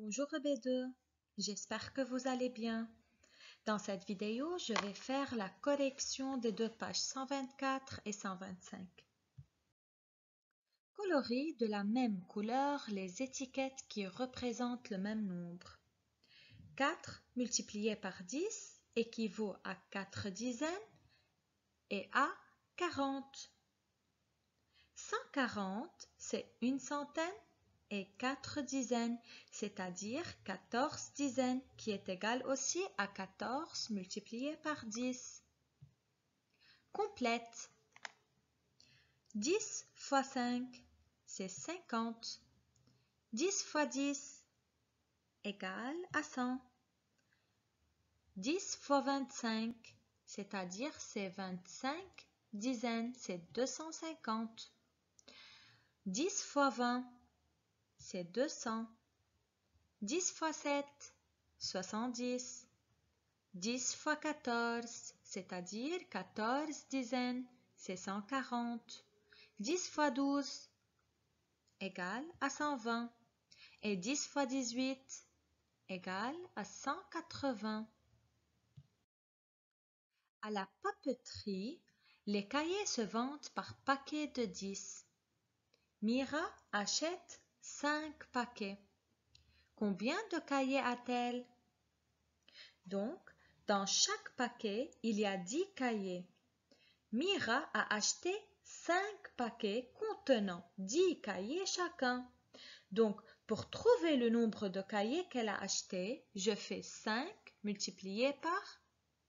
Bonjour B2, j'espère que vous allez bien. Dans cette vidéo, je vais faire la correction des deux pages 124 et 125. Colorie de la même couleur les étiquettes qui représentent le même nombre. 4 multiplié par 10 équivaut à 4 dizaines et à 40. 140, c'est une centaine et 4 dizaines, c'est-à-dire 14 dizaines, qui est égal aussi à 14 multiplié par 10. Complète. 10 fois 5, c'est 50. 10 fois 10 égale à 100. 10 fois 25, c'est-à-dire c'est 25 dizaines, c'est 250. 10 fois 20, c'est 200. 10 fois 7, 70. 10 fois 14, c'est-à-dire 14 dizaines, c'est 140. 10 fois 12 égale à 120. Et 10 fois 18 égale à 180. À la papeterie, les cahiers se vendent par paquet de 10. Mira achète 5 paquets. Combien de cahiers a-t-elle? Donc, dans chaque paquet, il y a 10 cahiers. Mira a acheté 5 paquets contenant 10 cahiers chacun. Donc, pour trouver le nombre de cahiers qu'elle a acheté, je fais 5 multiplié par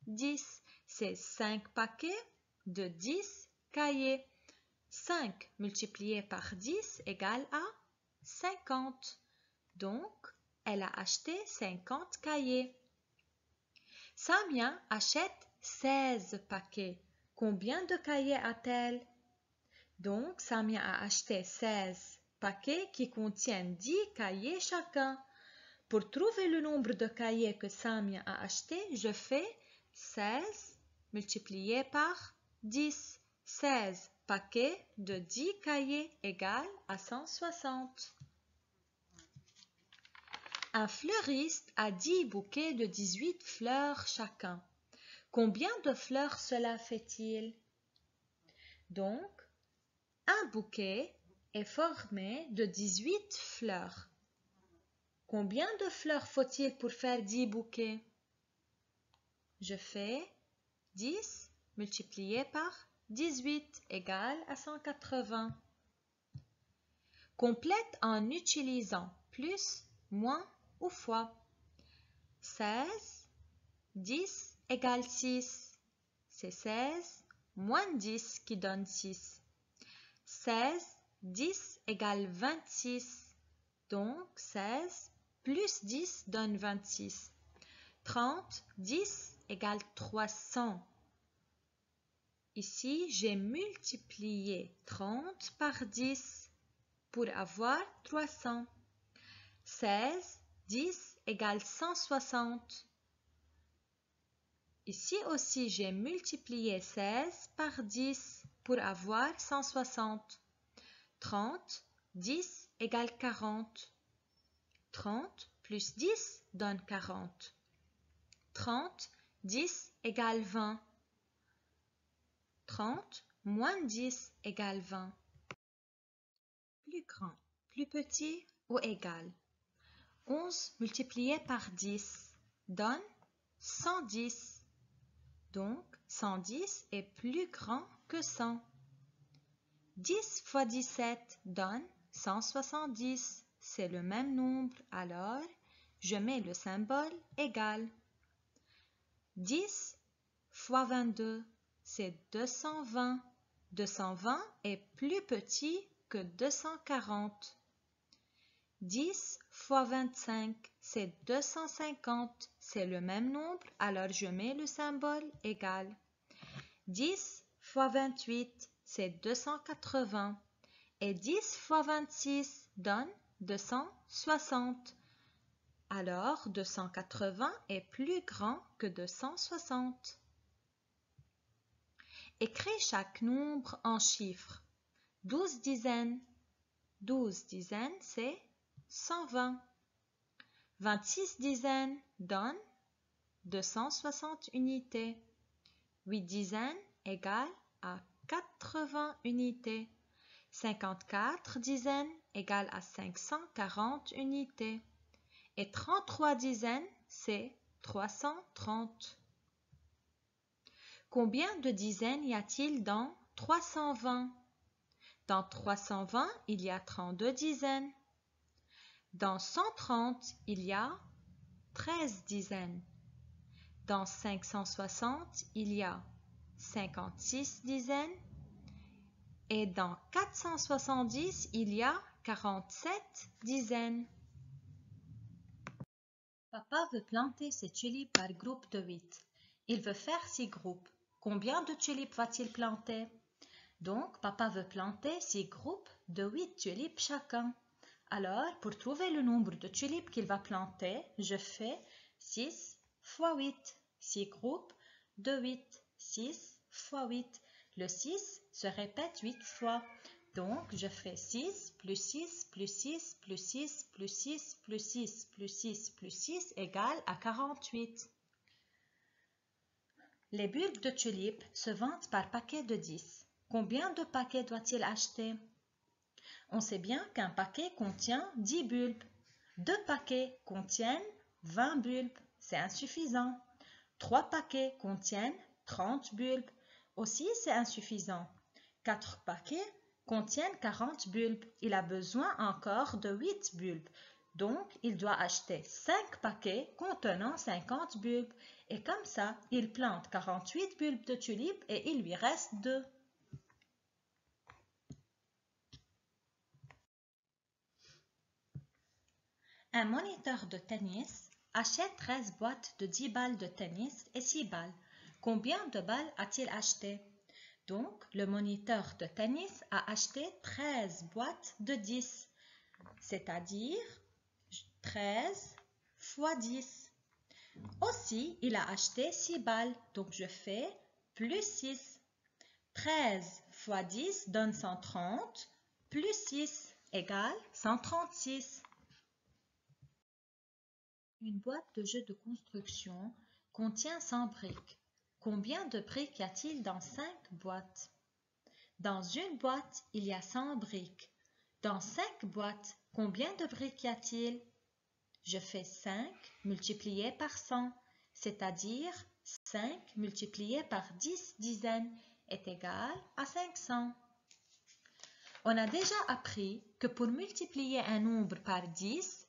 10. C'est 5 paquets de 10 cahiers. 5 multiplié par 10 égale à 50. Donc, elle a acheté 50 cahiers. Samia achète 16 paquets. Combien de cahiers a-t-elle? Donc, Samia a acheté 16 paquets qui contiennent 10 cahiers chacun. Pour trouver le nombre de cahiers que Samia a acheté, je fais 16 multiplié par 10. 16 paquets de 10 cahiers égale à 160. Un fleuriste a 10 bouquets de 18 fleurs chacun. Combien de fleurs cela fait-il? Donc, un bouquet est formé de 18 fleurs. Combien de fleurs faut-il pour faire 10 bouquets? Je fais 10 multiplié par 18 égale à 180. Complète en utilisant plus, moins ou fois. 16, 10 égale 6. C'est 16 moins 10 qui donne 6. 16, 10 égale 26. Donc 16 plus 10 donne 26. 30, 10 égale 300. Ici, j'ai multiplié 30 par 10 pour avoir 300. 16, 10 égale 160. Ici aussi, j'ai multiplié 16 par 10 pour avoir 160. 30, 10 égale 40. 30 plus 10 donne 40. 30, 10 égale 20. 30 moins 10 égale 20. Plus grand, plus petit ou égal. 11 multiplié par 10 donne 110. Donc, 110 est plus grand que 100. 10 fois 17 donne 170. C'est le même nombre, alors je mets le symbole égal. 10 fois 22, c'est 220. 220 est plus petit que 240. 10 fois 25, c'est 250. C'est le même nombre, alors je mets le symbole égal. 10 fois 28, c'est 280. Et 10 fois 26 donne 260. Alors, 280 est plus grand que 260. Écris chaque nombre en chiffres. 12 dizaines. 12 dizaines, c'est 120. 26 dizaines donne 260 unités. 8 dizaines égale à 80 unités. 54 dizaines égale à 540 unités. Et 33 dizaines, c'est 330. Combien de dizaines y a-t-il dans 320? Dans 320, il y a 32 dizaines. Dans 130, il y a 13 dizaines. Dans 560, il y a 56 dizaines. Et dans 470, il y a 47 dizaines. Papa veut planter ses tulipes par groupe de 8. Il veut faire 6 groupes. Combien de tulipes va-t-il planter? Donc, papa veut planter 6 groupes de 8 tulipes chacun. Alors, pour trouver le nombre de tulipes qu'il va planter, je fais 6 fois 8. 6 groupes de 8. 6 fois 8. Le 6 se répète 8 fois. Donc, je fais 6 plus 6 plus 6 plus 6 plus 6 plus 6 plus 6 plus 6 égale à 48. Les bulbes de tulipes se vendent par paquet de 10. Combien de paquets doit-il acheter? On sait bien qu'un paquet contient 10 bulbes. 2 paquets contiennent 20 bulbes. C'est insuffisant. 3 paquets contiennent 30 bulbes. Aussi, c'est insuffisant. 4 paquets contiennent 40 bulbes. Il a besoin encore de 8 bulbes. Donc, il doit acheter 5 paquets contenant 50 bulbes. Et comme ça, il plante 48 bulbes de tulipes et il lui reste 2. Un moniteur de tennis achète 13 boîtes de 10 balles de tennis et 6 balles. Combien de balles a-t-il acheté? Donc, le moniteur de tennis a acheté 13 boîtes de 10, c'est-à-dire 13 fois 10. Aussi, il a acheté 6 balles, donc je fais plus 6. 13 fois 10 donne 130, plus 6 égale 136. Une boîte de jeux de construction contient 100 briques. Combien de briques y a-t-il dans 5 boîtes? Dans une boîte, il y a 100 briques. Dans 5 boîtes, combien de briques y a-t-il? Je fais 5 multiplié par 100, c'est-à-dire 5 multiplié par 10 dizaines est égal à 500. On a déjà appris que pour multiplier un nombre par 10,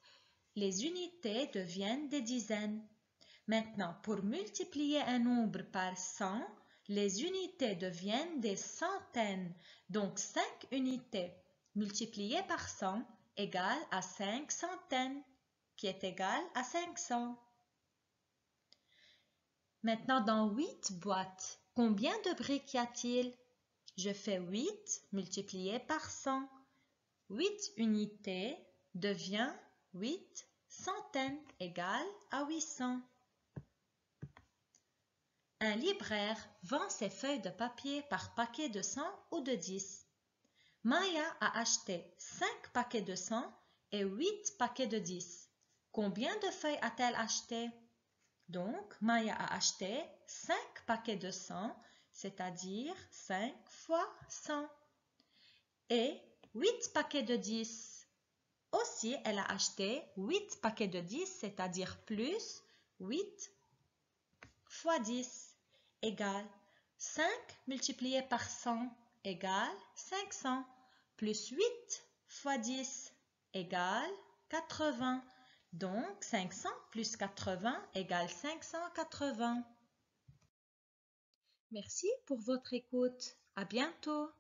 les unités deviennent des dizaines. Maintenant, pour multiplier un nombre par 100, les unités deviennent des centaines. Donc, 5 unités multipliées par 100 égale à 5 centaines, qui est égal à 500. Maintenant, dans 8 boîtes, combien de briques y a-t-il? Je fais 8 multiplié par 100. 8 unités devient 8 centaines égale à 800. Un libraire vend ses feuilles de papier par paquet de 100 ou de 10. Maya a acheté 5 paquets de 100 et 8 paquets de 10. Combien de feuilles a-t-elle acheté? Donc, Maya a acheté 5 paquets de 100, c'est-à-dire 5 fois 100. Et 8 paquets de 10. Aussi, elle a acheté 8 paquets de 10, c'est-à-dire plus 8 fois 10 égale 5 multiplié par 100 égale 500, plus 8 fois 10 égale 80. Donc, 500 plus 80 égale 580. Merci pour votre écoute. À bientôt.